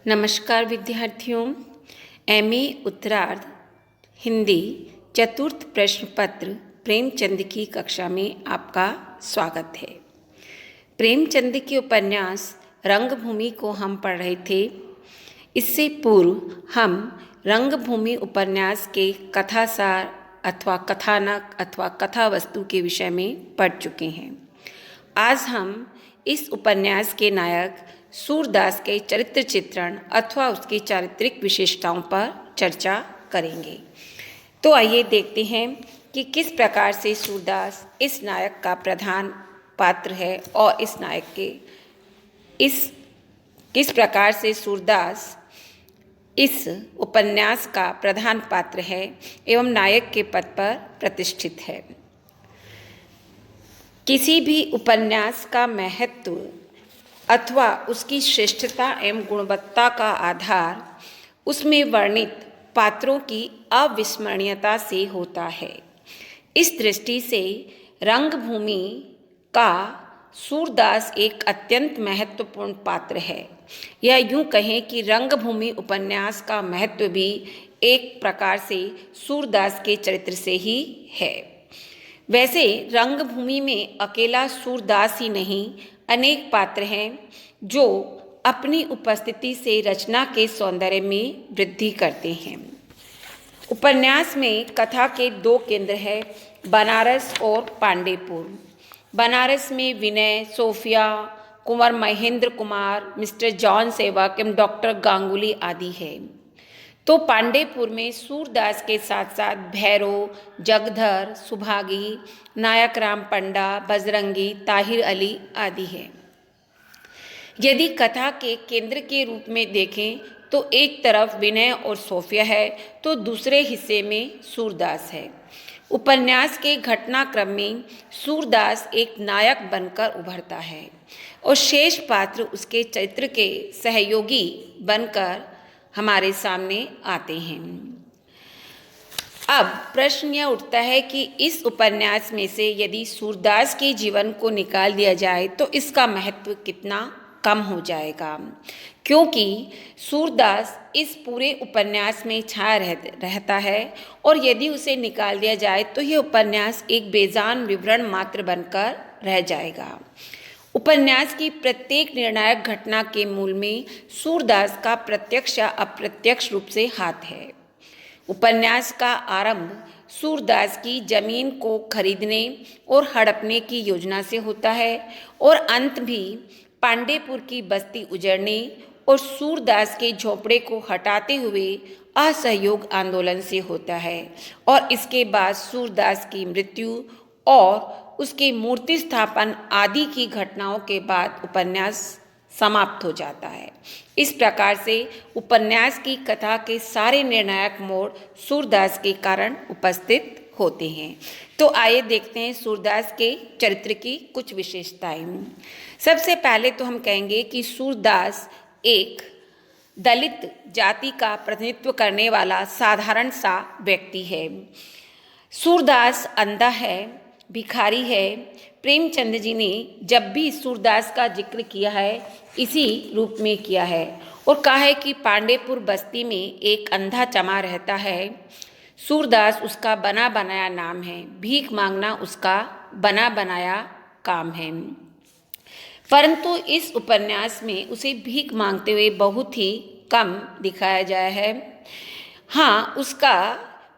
नमस्कार विद्यार्थियों। एमए उत्तरार्ध हिंदी चतुर्थ प्रश्न पत्र प्रेमचंद की कक्षा में आपका स्वागत है। प्रेमचंद के उपन्यास रंगभूमि को हम पढ़ रहे थे। इससे पूर्व हम रंगभूमि उपन्यास के कथासार अथवा कथानक अथवा कथा वस्तु के विषय में पढ़ चुके हैं। आज हम इस उपन्यास के नायक सूरदास के चरित्र चित्रण अथवा उसकी चारित्रिक विशेषताओं पर चर्चा करेंगे। तो आइए देखते हैं कि किस प्रकार से सूरदास इस नायक का प्रधान पात्र है और इस नायक के किस प्रकार से सूरदास इस उपन्यास का प्रधान पात्र है एवं नायक के पद पर प्रतिष्ठित है। किसी भी उपन्यास का महत्व अथवा उसकी श्रेष्ठता एवं गुणवत्ता का आधार उसमें वर्णित पात्रों की अविस्मरणीयता से होता है। इस दृष्टि से रंगभूमि का सूरदास एक अत्यंत महत्वपूर्ण पात्र है। या यूं कहें कि रंगभूमि उपन्यास का महत्व भी एक प्रकार से सूरदास के चरित्र से ही है। वैसे रंगभूमि में अकेला सूरदास ही नहीं, अनेक पात्र हैं जो अपनी उपस्थिति से रचना के सौंदर्य में वृद्धि करते हैं। उपन्यास में कथा के दो केंद्र हैं, बनारस और पांडेपुर। बनारस में विनय, सोफिया, कुंवर महेंद्र कुमार, मिस्टर जॉन सेवक एवं डॉक्टर गांगुली आदि है। तो पांडेपुर में सूरदास के साथ साथ भैरव, जगधर, सुभागी, नायक राम पंडा, बजरंगी, ताहिर अली आदि हैं। यदि कथा के केंद्र के रूप में देखें तो एक तरफ विनय और सोफिया है तो दूसरे हिस्से में सूरदास है। उपन्यास के घटनाक्रम में सूरदास एक नायक बनकर उभरता है और शेष पात्र उसके चरित्र के सहयोगी बनकर हमारे सामने आते हैं। अब प्रश्न यह उठता है कि इस उपन्यास में से यदि सूरदास के जीवन को निकाल दिया जाए तो इसका महत्व कितना कम हो जाएगा, क्योंकि सूरदास इस पूरे उपन्यास में छाया रहता है और यदि उसे निकाल दिया जाए तो यह उपन्यास एक बेजान विवरण मात्र बनकर रह जाएगा। उपन्यास की प्रत्येक निर्णायक घटना के मूल में सूरदास का प्रत्यक्ष या अप्रत्यक्ष रूप से हाथ है। उपन्यास का आरंभ सूरदास की जमीन को खरीदने और हड़पने की योजना से होता है और अंत भी पांडेपुर की बस्ती उजड़ने और सूरदास के झोपड़े को हटाते हुए असहयोग आंदोलन से होता है और इसके बाद सूरदास की मृत्यु और उसके मूर्ति स्थापन आदि की घटनाओं के बाद उपन्यास समाप्त हो जाता है। इस प्रकार से उपन्यास की कथा के सारे निर्णायक मोड़ सूरदास के कारण उपस्थित होते हैं। तो आइए देखते हैं सूरदास के चरित्र की कुछ विशेषताएं। सबसे पहले तो हम कहेंगे कि सूरदास एक दलित जाति का प्रतिनिधित्व करने वाला साधारण सा व्यक्ति है। सूरदास अंधा है, भिखारी है। प्रेमचंद जी ने जब भी सूरदास का जिक्र किया है इसी रूप में किया है और कहा है कि पांडेपुर बस्ती में एक अंधा चमा रहता है। सूरदास उसका बना बनाया नाम है, भीख मांगना उसका बना बनाया काम है। परंतु इस उपन्यास में उसे भीख मांगते हुए बहुत ही कम दिखाया गया है। हाँ,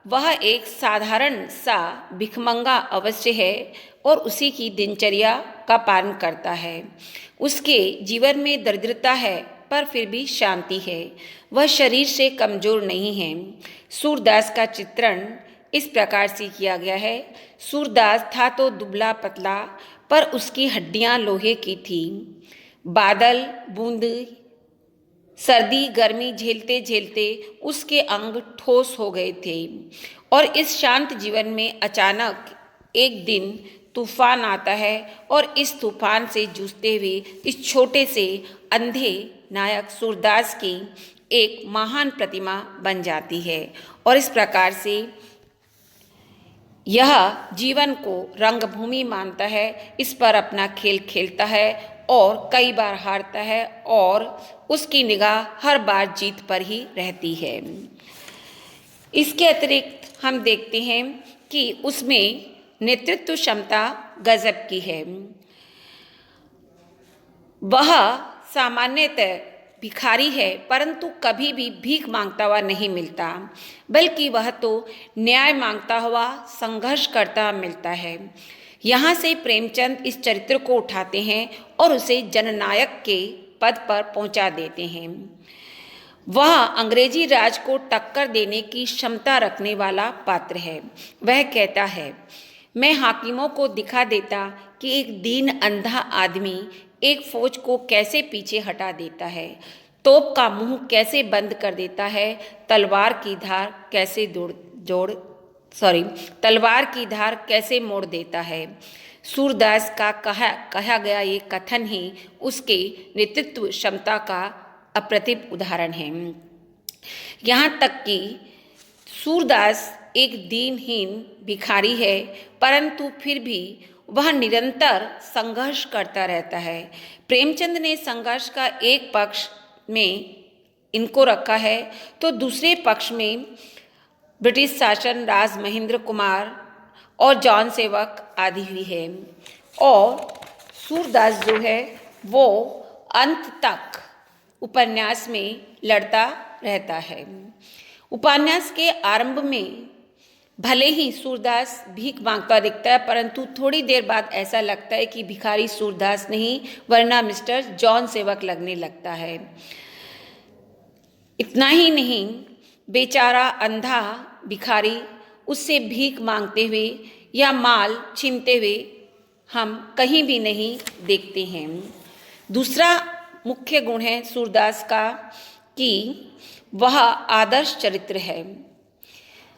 वह एक साधारण सा भिखमंगा अवश्य है और उसी की दिनचर्या का पालन करता है। उसके जीवन में दरिद्रता है पर फिर भी शांति है। वह शरीर से कमजोर नहीं है। सूरदास का चित्रण इस प्रकार से किया गया है। सूरदास था तो दुबला पतला पर उसकी हड्डियां लोहे की थी। बादल बूंद सर्दी गर्मी झेलते झेलते उसके अंग ठोस हो गए थे और इस शांत जीवन में अचानक एक दिन तूफान आता है और इस तूफान से जूझते हुए इस छोटे से अंधे नायक सूरदास की एक महान प्रतिमा बन जाती है और इस प्रकार से यह जीवन को रंगभूमि मानता है, इस पर अपना खेल खेलता है और कई बार हारता है और उसकी निगाह हर बार जीत पर ही रहती है। इसके अतिरिक्त हम देखते हैं कि उसमें नेतृत्व क्षमता गजब की है। वह सामान्यतः भिखारी है, परंतु कभी भी भीख मांगता हुआ नहीं मिलता, बल्कि वह तो न्याय मांगता हुआ संघर्ष करता मिलता है। यहाँ से प्रेमचंद इस चरित्र को उठाते हैं और उसे जननायक के पद पर पहुँचा देते हैं। वह अंग्रेजी राज को टक्कर देने की क्षमता रखने वाला पात्र है। वह कहता है, मैं हाकिमों को दिखा देता कि एक दीन अंधा आदमी एक फौज को कैसे पीछे हटा देता है, तोप का मुंह कैसे बंद कर देता है, तलवार की धार कैसे मोड़ देता है। सूरदास का कहा गया ये कथन ही उसके नेतृत्व क्षमता का अप्रतिम उदाहरण है। यहाँ तक कि सूरदास एक दीनहीन भिखारी है, परंतु फिर भी वह निरंतर संघर्ष करता रहता है। प्रेमचंद ने संघर्ष का एक पक्ष में इनको रखा है, तो दूसरे पक्ष में ब्रिटिश शासन, राज महेंद्र कुमार और जॉन सेवक आदि हुई है। और सूरदास जो है वो अंत तक उपन्यास में लड़ता रहता है। उपन्यास के आरंभ में भले ही सूरदास भीख मांगता दिखता है, परंतु थोड़ी देर बाद ऐसा लगता है कि भिखारी सूरदास नहीं वरना मिस्टर जॉन सेवक लगने लगता है। इतना ही नहीं, बेचारा अंधा भिखारी उससे भीख मांगते हुए या माल छीनते हुए हम कहीं भी नहीं देखते हैं। दूसरा मुख्य गुण है सूरदास का कि वह आदर्श चरित्र है।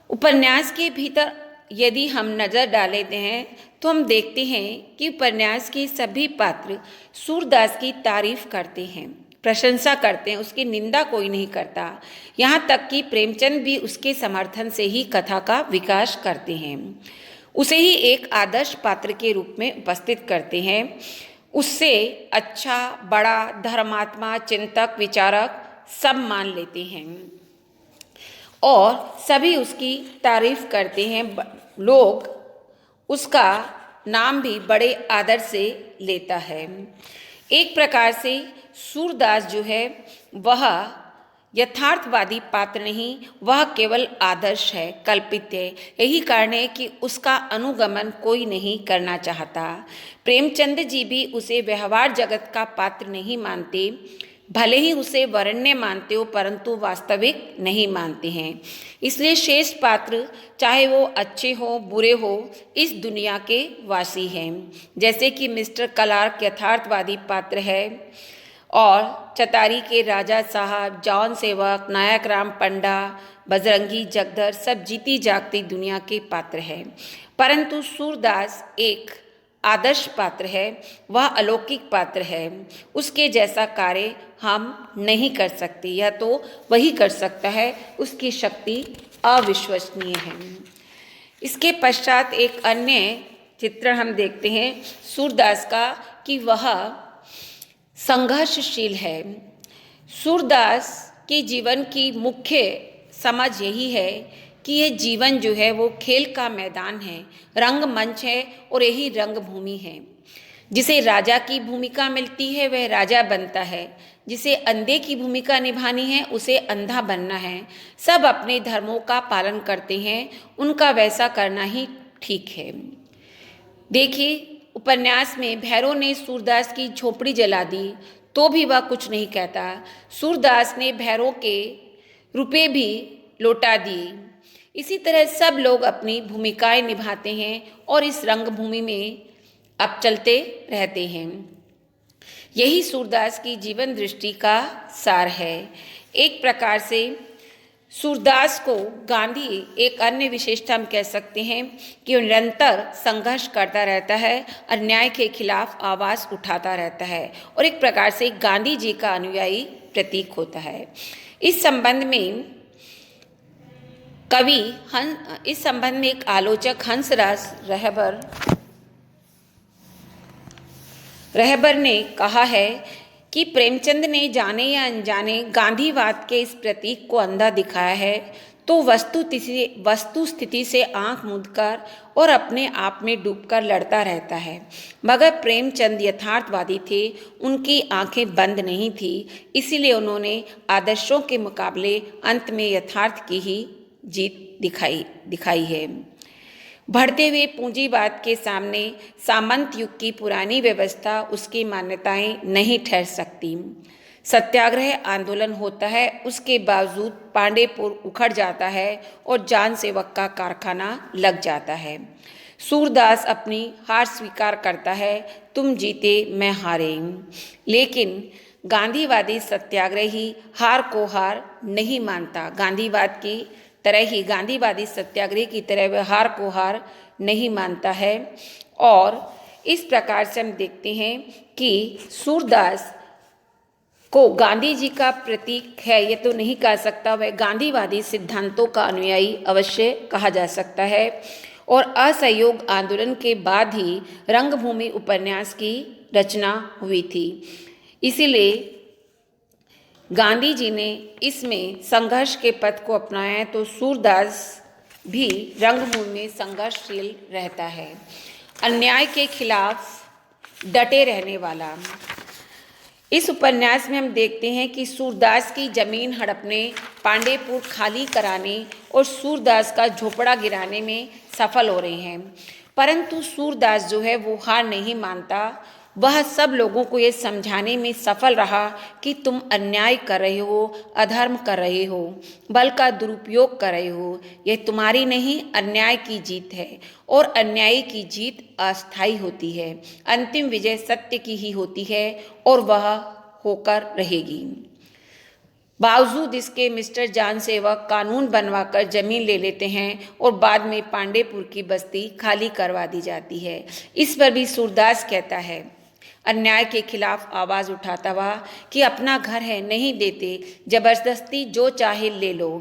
उपन्यास के भीतर यदि हम नज़र डालते हैं तो हम देखते हैं कि उपन्यास के सभी पात्र सूरदास की तारीफ करते हैं, प्रशंसा करते हैं, उसकी निंदा कोई नहीं करता। यहाँ तक कि प्रेमचंद भी उसके समर्थन से ही कथा का विकास करते हैं, उसे ही एक आदर्श पात्र के रूप में उपस्थित करते हैं। उससे अच्छा, बड़ा, धर्मात्मा, चिंतक, विचारक सब मान लेते हैं और सभी उसकी तारीफ करते हैं। लोग उसका नाम भी बड़े आदर से लेता है। एक प्रकार से सूरदास जो है वह यथार्थवादी पात्र नहीं, वह केवल आदर्श है, कल्पित है। यही कारण है कि उसका अनुगमन कोई नहीं करना चाहता। प्रेमचंद जी भी उसे व्यवहार जगत का पात्र नहीं मानते, भले ही उसे वरेण्य मानते हो परंतु वास्तविक नहीं मानते हैं। इसलिए शेष पात्र चाहे वो अच्छे हो बुरे हो इस दुनिया के वासी हैं। जैसे कि मिस्टर क्लार्क यथार्थवादी पात्र है और चतारी के राजा साहब, जॉन सेवक, नायक राम पंडा, बजरंगी, जगदर सब जीती जागती दुनिया के पात्र हैं। परंतु सूरदास एक आदर्श पात्र है, वह अलौकिक पात्र है। उसके जैसा कार्य हम नहीं कर सकते, यह तो वही कर सकता है, उसकी शक्ति अविश्वसनीय है। इसके पश्चात एक अन्य चित्रण हम देखते हैं सूरदास का कि वह संघर्षशील है। सूरदास के जीवन की मुख्य समझ यही है कि यह जीवन जो है वो खेल का मैदान है, रंगमंच है और यही रंगभूमि है। जिसे राजा की भूमिका मिलती है वह राजा बनता है, जिसे अंधे की भूमिका निभानी है उसे अंधा बनना है। सब अपने धर्मों का पालन करते हैं, उनका वैसा करना ही ठीक है। देखिए, उपन्यास में भैरव ने सूरदास की झोपड़ी जला दी तो भी वह कुछ नहीं कहता। सूरदास ने भैरव के रुपए भी लौटा दिए। इसी तरह सब लोग अपनी भूमिकाएं निभाते हैं और इस रंगभूमि में अब चलते रहते हैं। यही सूरदास की जीवन दृष्टि का सार है। एक प्रकार से सूरदास को गांधी एक अन्य विशेषता हम कह सकते हैं कि निरंतर संघर्ष करता रहता है, अन्याय के खिलाफ आवाज़ उठाता रहता है और एक प्रकार से गांधी जी का अनुयायी प्रतीक होता है। इस संबंध में एक आलोचक हंसराज रहबर ने कहा है कि प्रेमचंद ने जाने या अनजाने गांधीवाद के इस प्रतीक को अंधा दिखाया है, तो वस्तु स्थिति से आंख मूंदकर और अपने आप में डूबकर लड़ता रहता है। मगर प्रेमचंद यथार्थवादी थे, उनकी आंखें बंद नहीं थी, इसीलिए उन्होंने आदर्शों के मुकाबले अंत में यथार्थ की ही जीत दिखाई है। बढ़ते हुए पूंजीवाद के सामने सामंत युग की पुरानी व्यवस्था, उसकी मान्यताएं नहीं ठहर सकती। सत्याग्रह आंदोलन होता है, उसके बावजूद पांडेपुर उखड़ जाता है और जान सेवक का कारखाना लग जाता है। सूरदास अपनी हार स्वीकार करता है, तुम जीते मैं हारे। लेकिन गांधीवादी सत्याग्रही हार को हार नहीं मानता। गांधीवाद की तरह ही गांधीवादी सत्याग्रह की तरह वह हार को हार नहीं मानता है। और इस प्रकार से हम देखते हैं कि सूरदास को गांधी जी का प्रतीक है ये तो नहीं कह सकता, वह गांधीवादी सिद्धांतों का अनुयायी अवश्य कहा जा सकता है। और असहयोग आंदोलन के बाद ही रंगभूमि उपन्यास की रचना हुई थी, इसीलिए गांधी जी ने इसमें संघर्ष के पथ को अपनाया, तो सूरदास भी रंगभूमि में संघर्षशील रहता है, अन्याय के खिलाफ डटे रहने वाला। इस उपन्यास में हम देखते हैं कि सूरदास की जमीन हड़पने, पांडेपुर खाली कराने और सूरदास का झोपड़ा गिराने में सफल हो रहे हैं, परंतु सूरदास जो है वो हार नहीं मानता। वह सब लोगों को ये समझाने में सफल रहा कि तुम अन्याय कर रहे हो, अधर्म कर रहे हो, बल का दुरुपयोग कर रहे हो, यह तुम्हारी नहीं अन्याय की जीत है। और अन्याय की जीत अस्थायी होती है, अंतिम विजय सत्य की ही होती है और वह होकर रहेगी। बावजूद इसके मिस्टर जान सेवक कानून बनवाकर जमीन ले लेते हैं और बाद में पांडेपुर की बस्ती खाली करवा दी जाती है। इस पर भी सूरदास कहता है, अन्याय के खिलाफ आवाज़ उठाता हुआ कि अपना घर है नहीं देते, जबरदस्ती जो चाहे ले लो।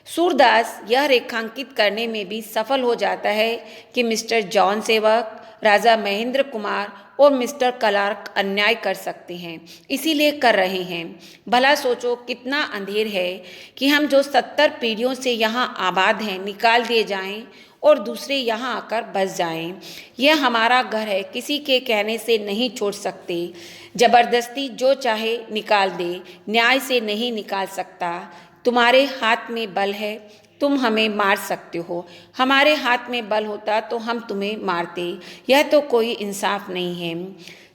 सूरदास यह रेखांकित करने में भी सफल हो जाता है कि मिस्टर जॉन सेवक, राजा महेंद्र कुमार और मिस्टर क्लार्क अन्याय कर सकते हैं, इसीलिए कर रहे हैं। भला सोचो कितना अंधेर है कि हम जो 70 पीढ़ियों से यहाँ आबाद हैं निकाल दिए जाएं और दूसरे यहाँ आकर बस जाएं। यह हमारा घर है, किसी के कहने से नहीं छोड़ सकते। जबरदस्ती जो चाहे निकाल दे, न्याय से नहीं निकाल सकता। तुम्हारे हाथ में बल है, तुम हमें मार सकते हो, हमारे हाथ में बल होता तो हम तुम्हें मारते। यह तो कोई इंसाफ नहीं है।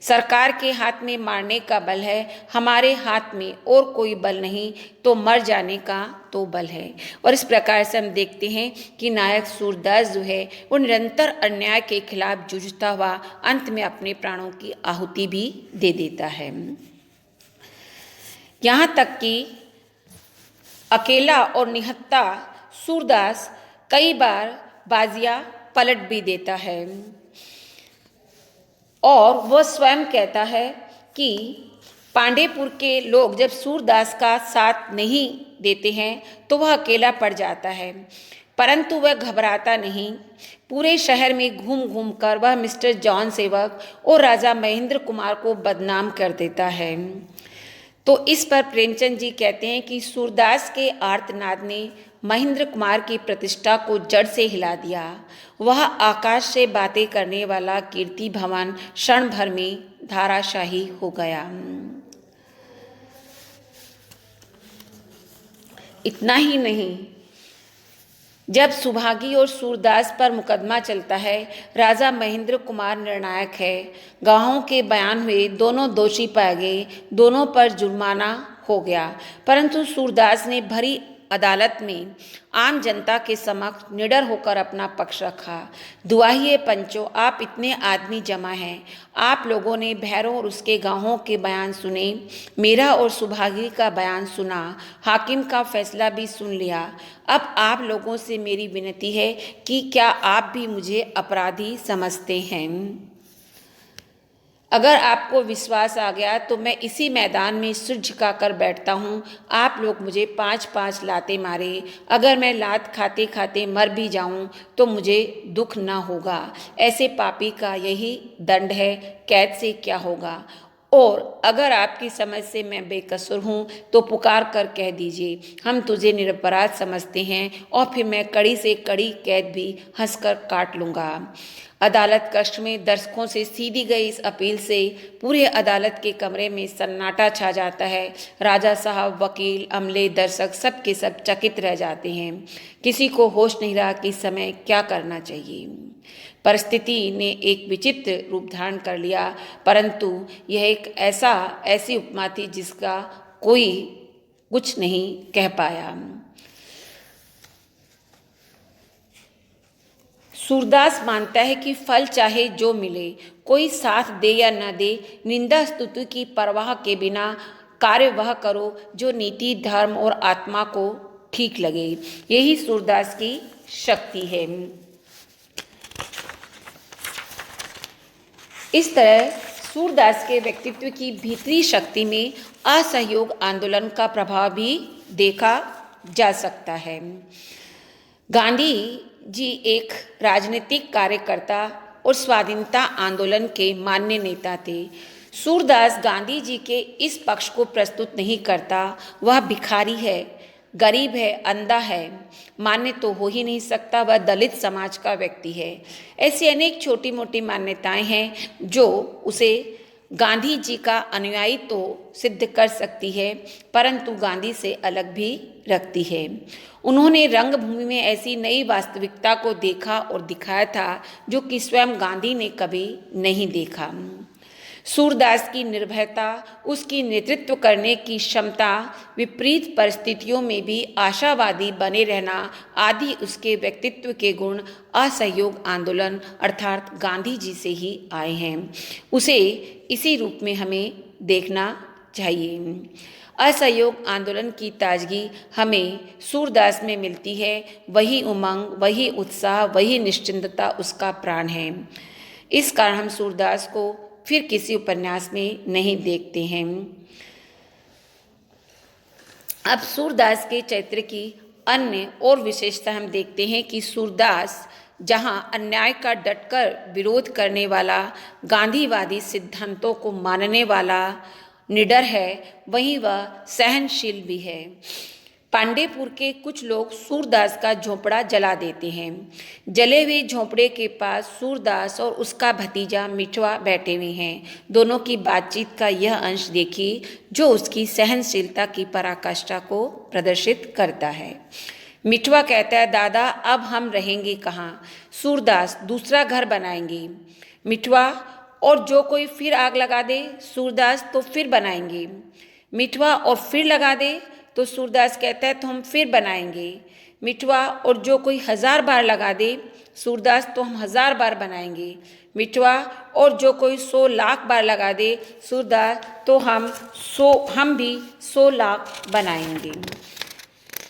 सरकार के हाथ में मारने का बल है, हमारे हाथ में और कोई बल नहीं, तो मर जाने का तो बल है। और इस प्रकार से हम देखते हैं कि नायक सूरदास जो है वो निरंतर अन्याय के खिलाफ जूझता हुआ अंत में अपने प्राणों की आहुति भी दे देता है। यहाँ तक कि अकेला और निहत्था सूरदास कई बार बाजियां पलट भी देता है और वह स्वयं कहता है कि पांडेपुर के लोग जब सूरदास का साथ नहीं देते हैं तो वह अकेला पड़ जाता है, परंतु वह घबराता नहीं। पूरे शहर में घूम घूम कर वह मिस्टर जॉन सेवक और राजा महेंद्र कुमार को बदनाम कर देता है। तो इस पर प्रेमचंद जी कहते हैं कि सूरदास के आर्तनाद ने महेंद्र कुमार की प्रतिष्ठा को जड़ से हिला दिया। वह आकाश से बातें करने वाला कीर्ति भवन क्षण भर में धाराशाही हो गया। इतना ही नहीं, जब सुभागी और सूरदास पर मुकदमा चलता है, राजा महेंद्र कुमार निर्णायक है। गवाहों के बयान हुए, दोनों दोषी पाए गए, दोनों पर जुर्माना हो गया, परंतु सूरदास ने भरी अदालत में आम जनता के समक्ष निडर होकर अपना पक्ष रखा। दुआहिए पंचों, आप इतने आदमी जमा हैं, आप लोगों ने भैरों और उसके गांवों के बयान सुने, मेरा और सुभागी का बयान सुना, हाकिम का फैसला भी सुन लिया। अब आप लोगों से मेरी विनती है कि क्या आप भी मुझे अपराधी समझते हैं? अगर आपको विश्वास आ गया तो मैं इसी मैदान में सिर झुकाकर बैठता हूँ। आप लोग मुझे 5-5 लाते मारे, अगर मैं लात खाते खाते मर भी जाऊँ तो मुझे दुख ना होगा। ऐसे पापी का यही दंड है, कैद से क्या होगा। और अगर आपकी समझ से मैं बेकसूर हूँ तो पुकार कर कह दीजिए, हम तुझे निरपराध समझते हैं, और फिर मैं कड़ी से कड़ी कैद भी हंसकर काट लूँगा। अदालत कक्ष में दर्शकों से सीधी गई इस अपील से पूरे अदालत के कमरे में सन्नाटा छा जाता है। राजा साहब, वकील, अमले, दर्शक सब के सब चकित रह जाते हैं। किसी को होश नहीं रहा कि इस समय क्या करना चाहिए। परिस्थिति ने एक विचित्र रूप धारण कर लिया, परंतु यह एक ऐसी उपमा थी जिसका कोई कुछ नहीं कह पाया। सूरदास मानता है कि फल चाहे जो मिले, कोई साथ दे या न दे, निंदा स्तुति की परवाह के बिना कार्य वह करो जो नीति, धर्म और आत्मा को ठीक लगे। यही सूरदास की शक्ति है। इस तरह सूरदास के व्यक्तित्व की भीतरी शक्ति में असहयोग आंदोलन का प्रभाव भी देखा जा सकता है। गांधी जी एक राजनीतिक कार्यकर्ता और स्वाधीनता आंदोलन के मान्य नेता थे। सूरदास गांधी जी के इस पक्ष को प्रस्तुत नहीं करता। वह भिखारी है, गरीब है, अंधा है, मान्य तो हो ही नहीं सकता, वह दलित समाज का व्यक्ति है। ऐसी अनेक छोटी मोटी मान्यताएं हैं जो उसे गांधी जी का अनुयायी तो सिद्ध कर सकती है, परंतु गांधी से अलग भी रखती है। उन्होंने रंगभूमि में ऐसी नई वास्तविकता को देखा और दिखाया था जो कि स्वयं गांधी ने कभी नहीं देखा। सूरदास की निर्भयता, उसकी नेतृत्व करने की क्षमता, विपरीत परिस्थितियों में भी आशावादी बने रहना आदि उसके व्यक्तित्व के गुण असहयोग आंदोलन अर्थात गांधी जी से ही आए हैं। उसे इसी रूप में हमें देखना चाहिए। असहयोग आंदोलन की ताजगी हमें सूरदास में मिलती है। वही उमंग, वही उत्साह, वही निश्चिंतता उसका प्राण है। इस कारण हम सूरदास को फिर किसी उपन्यास में नहीं देखते हैं। अब सूरदास के चरित्र की अन्य और विशेषता हम देखते हैं कि सूरदास जहां अन्याय का डटकर विरोध करने वाला, गांधीवादी सिद्धांतों को मानने वाला निडर है, वहीं वह सहनशील भी है। पांडेपुर के कुछ लोग सूरदास का झोंपड़ा जला देते हैं। जले हुए झोंपड़े के पास सूरदास और उसका भतीजा मिठवा बैठे हुए हैं। दोनों की बातचीत का यह अंश देखिए जो उसकी सहनशीलता की पराकाष्ठा को प्रदर्शित करता है। मिठवा कहता है, दादा अब हम रहेंगे कहाँ? सूरदास, दूसरा घर बनाएंगे। मिठवा, और जो कोई फिर आग लगा दे? सूरदास, तो फिर बनाएंगे। मिठवा, और फिर लगा दे? तो सूरदास कहता है, तो हम फिर बनाएंगे। मिठवा, और जो कोई 1000 बार लगा दे? सूरदास, तो हम 1000 बार बनाएंगे। मिठवा, और जो कोई 100 लाख बार लगा दे? सूरदास, तो हम भी 100 लाख बनाएंगे।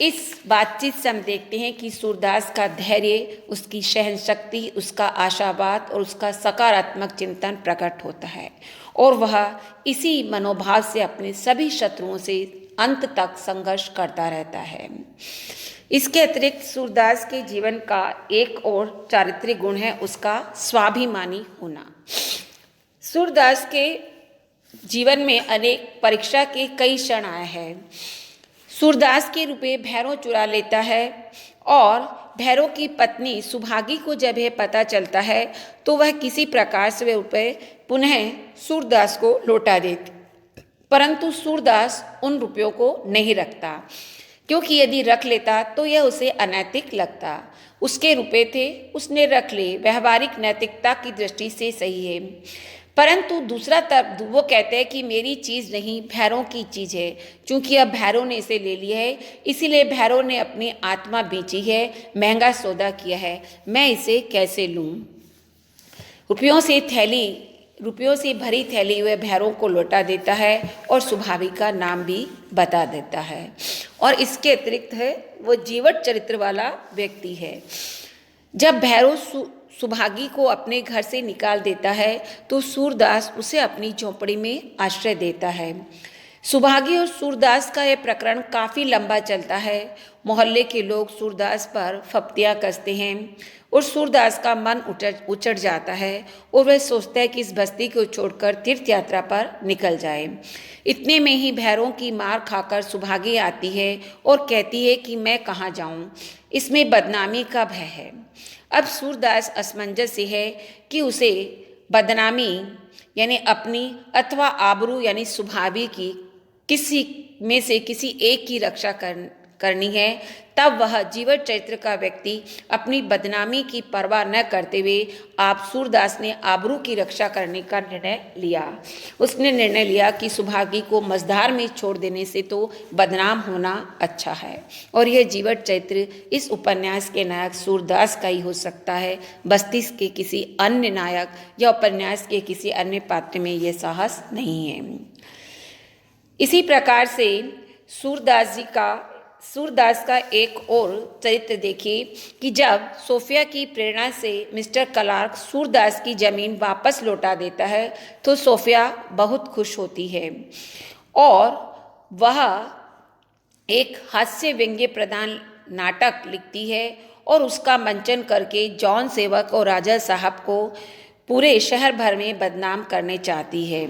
इस बातचीत से हम देखते हैं कि सूरदास का धैर्य, उसकी सहन शक्ति, उसका आशावाद और उसका सकारात्मक चिंतन प्रकट होता है, और वह इसी मनोभाव से अपने सभी शत्रुओं से अंत तक संघर्ष करता रहता है। इसके अतिरिक्त सूरदास के जीवन का एक और चारित्रिक गुण है उसका स्वाभिमानी होना। सूरदास के जीवन में अनेक परीक्षा के कई क्षण आए हैं। सूरदास के रुपये भैरव चुरा लेता है, और भैरव की पत्नी सुभागी को जब यह पता चलता है तो वह किसी प्रकार से वे रुपये पुनः सूरदास को लौटा देती, परंतु सूरदास उन रुपयों को नहीं रखता, क्योंकि यदि रख लेता तो यह उसे अनैतिक लगता। उसके रुपये थे, उसने रख लिए, व्यवहारिक नैतिकता की दृष्टि से सही है, परंतु दूसरा तरफ वो कहते हैं कि मेरी चीज़ नहीं, भैरव की चीज़ है। चूंकि अब भैरव ने इसे ले लिया है, इसीलिए भैरव ने अपनी आत्मा बेची है, महंगा सौदा किया है, मैं इसे कैसे लूँ? रुपयों से भरी थैली हुए भैरव को लौटा देता है और सुभावी का नाम भी बता देता है। और इसके अतिरिक्त है वो जीवट चरित्र वाला व्यक्ति है। जब भैरव सुभागी को अपने घर से निकाल देता है तो सूरदास उसे अपनी झोंपड़ी में आश्रय देता है। सुभागी और सूरदास का यह प्रकरण काफ़ी लंबा चलता है। मोहल्ले के लोग सूरदास पर फप्तियाँ कसते हैं और सूरदास का मन उचट जाता है और वह सोचता है कि इस बस्ती को छोड़कर तीर्थ यात्रा पर निकल जाए। इतने में ही भैरों की मार खाकर सुभागी आती है और कहती है कि मैं कहाँ जाऊँ, इसमें बदनामी का भय है। अब सूरदास असमंजस से है कि उसे बदनामी यानी अपनी अथवा आबरू यानी सुभागी की किसी में से किसी एक की रक्षा करनी है। तब वह जीवन चरित्र का व्यक्ति अपनी बदनामी की परवाह न करते हुए आप सूरदास ने आबरू की रक्षा करने का निर्णय लिया। उसने निर्णय लिया कि सुभागी को मझधार में छोड़ देने से तो बदनाम होना अच्छा है। और यह जीवन चरित्र इस उपन्यास के नायक सूरदास का ही हो सकता है। बस्ती के किसी अन्य नायक या उपन्यास के किसी अन्य पात्र में यह साहस नहीं है। इसी प्रकार से सूरदास का एक और चरित्र देखिए कि जब सोफिया की प्रेरणा से मिस्टर क्लार्क सूरदास की जमीन वापस लौटा देता है तो सोफिया बहुत खुश होती है और वह एक हास्य व्यंग्य प्रधान नाटक लिखती है और उसका मंचन करके जॉन सेवक और राजा साहब को पूरे शहर भर में बदनाम करने चाहती है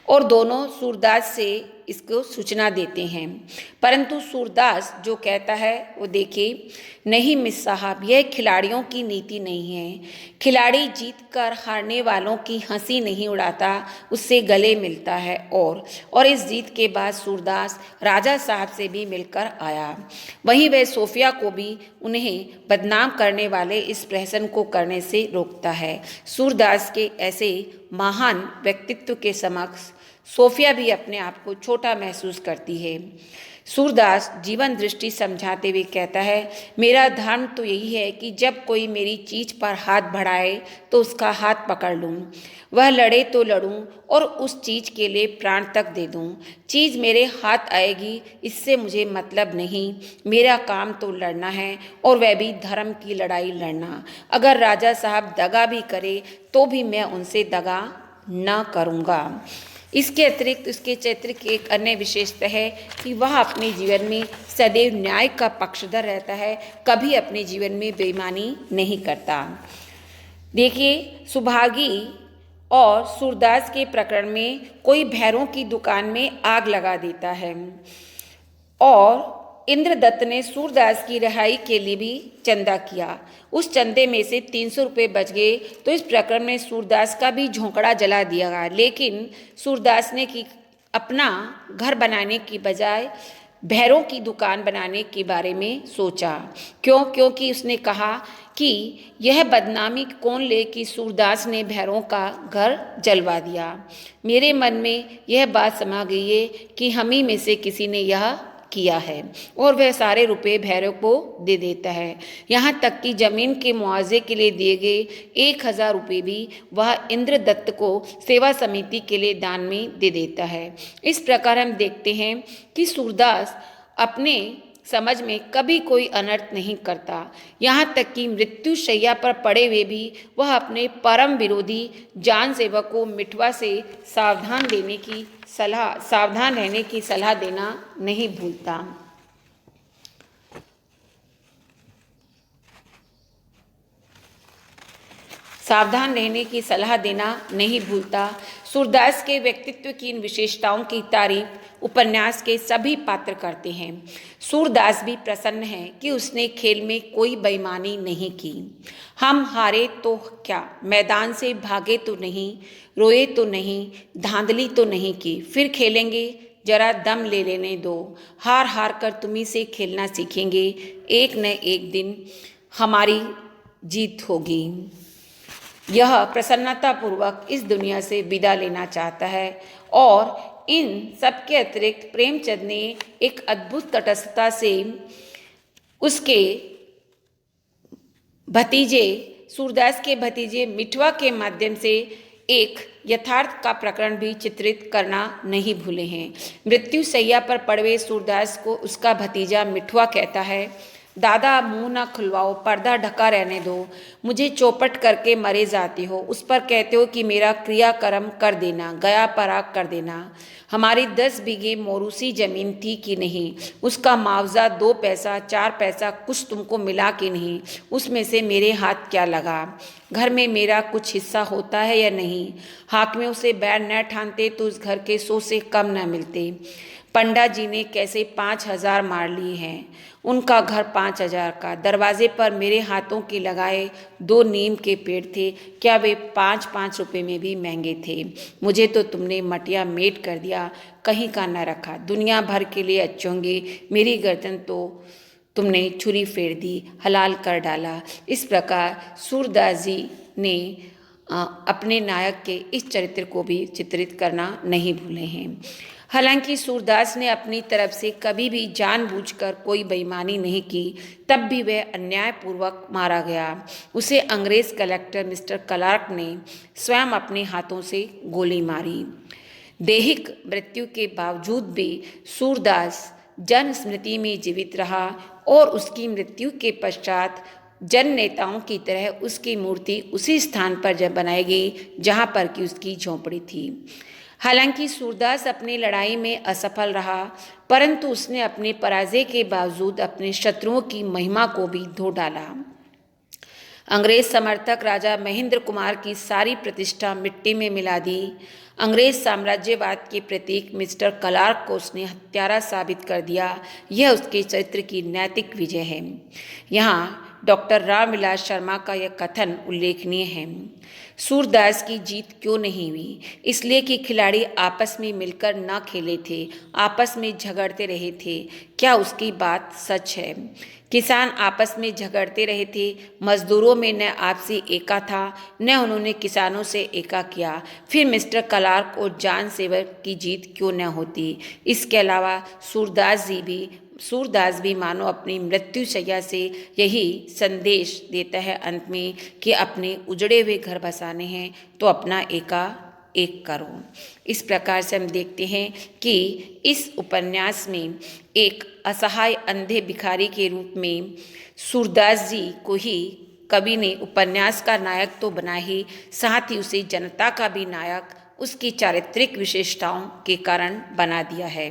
और दोनों सूरदास से इसको सूचना देते हैं। परंतु सूरदास जो कहता है वो देखिए, नहीं मिस साहब, यह खिलाड़ियों की नीति नहीं है। खिलाड़ी जीत कर हारने वालों की हंसी नहीं उड़ाता, उससे गले मिलता है। और इस जीत के बाद सूरदास राजा साहब से भी मिलकर आया। वहीं वह सोफिया को भी उन्हें बदनाम करने वाले इस प्रहसन को करने से रोकता है। सूरदास के ऐसे महान व्यक्तित्व के समक्ष सोफिया भी अपने आप को छोटा महसूस करती है। सूरदास जीवन दृष्टि समझाते हुए कहता है, मेरा धर्म तो यही है कि जब कोई मेरी चीज पर हाथ बढ़ाए तो उसका हाथ पकड़ लूं, वह लड़े तो लड़ूं और उस चीज के लिए प्राण तक दे दूं। चीज मेरे हाथ आएगी इससे मुझे मतलब नहीं, मेरा काम तो लड़ना है और वह भी धर्म की लड़ाई लड़ना। अगर राजा साहब दगा भी करे तो भी मैं उनसे दगा न करूँगा। इसके अतिरिक्त उसके चरित्र की एक अन्य विशेषता है कि वह अपने जीवन में सदैव न्याय का पक्षधर रहता है, कभी अपने जीवन में बेईमानी नहीं करता। देखिए, सुभागी और सूरदास के प्रकरण में कोई भैरों की दुकान में आग लगा देता है और इंद्रदत्त ने सूरदास की रिहाई के लिए भी चंदा किया। उस चंदे में से 300 रुपये बच गए तो इस प्रकरण में सूरदास का भी झोंकड़ा जला दिया गया। लेकिन सूरदास ने कि अपना घर बनाने की बजाय भैरों की दुकान बनाने के बारे में सोचा। क्योंकि उसने कहा कि यह बदनामी कौन ले कि सूरदास ने भैरों का घर जलवा दिया। मेरे मन में यह बात समा गई है कि हम ही में से किसी ने यह किया है और वह सारे रुपए भैरव को दे देता है। यहाँ तक कि जमीन के मुआवजे के लिए दिए गए 1000 रुपये भी वह इंद्रदत्त को सेवा समिति के लिए दान में दे देता है। इस प्रकार हम देखते हैं कि सूरदास अपने समझ में कभी कोई अनर्थ नहीं करता। यहाँ तक कि मृत्यु शैया पर पड़े हुए भी वह अपने परम विरोधी जान सेवक को मिठवा से सावधान रहने की सलाह देना नहीं भूलता। सावधान रहने की सलाह देना नहीं भूलता। सूरदास के व्यक्तित्व की इन विशेषताओं की तारीफ उपन्यास के सभी पात्र करते हैं। सूरदास भी प्रसन्न है कि उसने खेल में कोई बेईमानी नहीं की। हम हारे तो क्या, मैदान से भागे तो नहीं, रोए तो नहीं, धांधली तो नहीं की, फिर खेलेंगे, जरा दम ले लेने दो। हार हार कर तुम्ही से खेलना सीखेंगे, एक न एक दिन हमारी जीत होगी। यह प्रसन्नतापूर्वक इस दुनिया से विदा लेना चाहता है और इन सबके अतिरिक्त प्रेमचंद ने एक अद्भुत तटस्थता से उसके भतीजे, सूरदास के भतीजे मिठवा के माध्यम से एक यथार्थ का प्रकरण भी चित्रित करना नहीं भूले हैं। मृत्यु शैया पर पड़े सूरदास को उसका भतीजा मिठवा कहता है, दादा मुंह ना खुलवाओ, पर्दा ढका रहने दो, मुझे चौपट करके मरे जाते हो, उस पर कहते हो कि मेरा क्रियाकर्म कर देना, गया पराग कर देना। हमारी 10 बीघे मोरूसी जमीन थी कि नहीं, उसका मुआवजा 2 पैसा 4 पैसा कुछ तुमको मिला कि नहीं, उसमें से मेरे हाथ क्या लगा? घर में मेरा कुछ हिस्सा होता है या नहीं? हाकिमों से बैर न ठानते तो उस घर के 100 से कम न मिलते। पंडा जी ने कैसे 5,000 मार लिए हैं, उनका घर 5,000 का। दरवाजे पर मेरे हाथों के लगाए 2 नीम के पेड़ थे, क्या वे 5-5 रुपए में भी महंगे थे? मुझे तो तुमने मटिया मेट कर दिया, कहीं का न रखा। दुनिया भर के लिए अच्छोंगे, मेरी गर्दन तो तुमने छुरी फेर दी, हलाल कर डाला। इस प्रकार सूरदास जी ने अपने नायक के इस चरित्र को भी चित्रित करना नहीं भूले हैं। हालांकि सूरदास ने अपनी तरफ से कभी भी जानबूझकर कोई बेईमानी नहीं की, तब भी वह अन्यायपूर्वक मारा गया। उसे अंग्रेज कलेक्टर मिस्टर क्लार्क ने स्वयं अपने हाथों से गोली मारी। दैहिक मृत्यु के बावजूद भी सूरदास जन स्मृति में जीवित रहा और उसकी मृत्यु के पश्चात जन नेताओं की तरह उसकी मूर्ति उसी स्थान पर जब बनाई गई जहाँ पर कि उसकी झोंपड़ी थी। हालांकि सूरदास अपनी लड़ाई में असफल रहा, परंतु उसने अपने पराजय के बावजूद अपने शत्रुओं की महिमा को भी धो डाला। अंग्रेज समर्थक राजा महेंद्र कुमार की सारी प्रतिष्ठा मिट्टी में मिला दी। अंग्रेज साम्राज्यवाद के प्रतीक मिस्टर क्लार्क को उसने हत्यारा साबित कर दिया। यह उसके चरित्र की नैतिक विजय है। यहाँ डॉक्टर रामविलास शर्मा का यह कथन उल्लेखनीय है। सूरदास की जीत क्यों नहीं हुई? इसलिए कि खिलाड़ी आपस में मिलकर न खेले थे, आपस में झगड़ते रहे थे। क्या उसकी बात सच है? किसान आपस में झगड़ते रहे थे, मजदूरों में न आपसी एका था, न उन्होंने किसानों से एका किया। फिर मिस्टर क्लार्क और जान सेवक की जीत क्यों न होती? इसके अलावा सूरदास भी मानो अपनी मृत्यु शैया से यही संदेश देता है अंत में कि अपने उजड़े हुए घर बसाने हैं तो अपना एका एक करो। इस प्रकार से हम देखते हैं कि इस उपन्यास में एक असहाय अंधे भिखारी के रूप में सूरदास जी को ही कवि ने उपन्यास का नायक तो बना ही, साथ ही उसे जनता का भी नायक उसकी चारित्रिक विशेषताओं के कारण बना दिया है।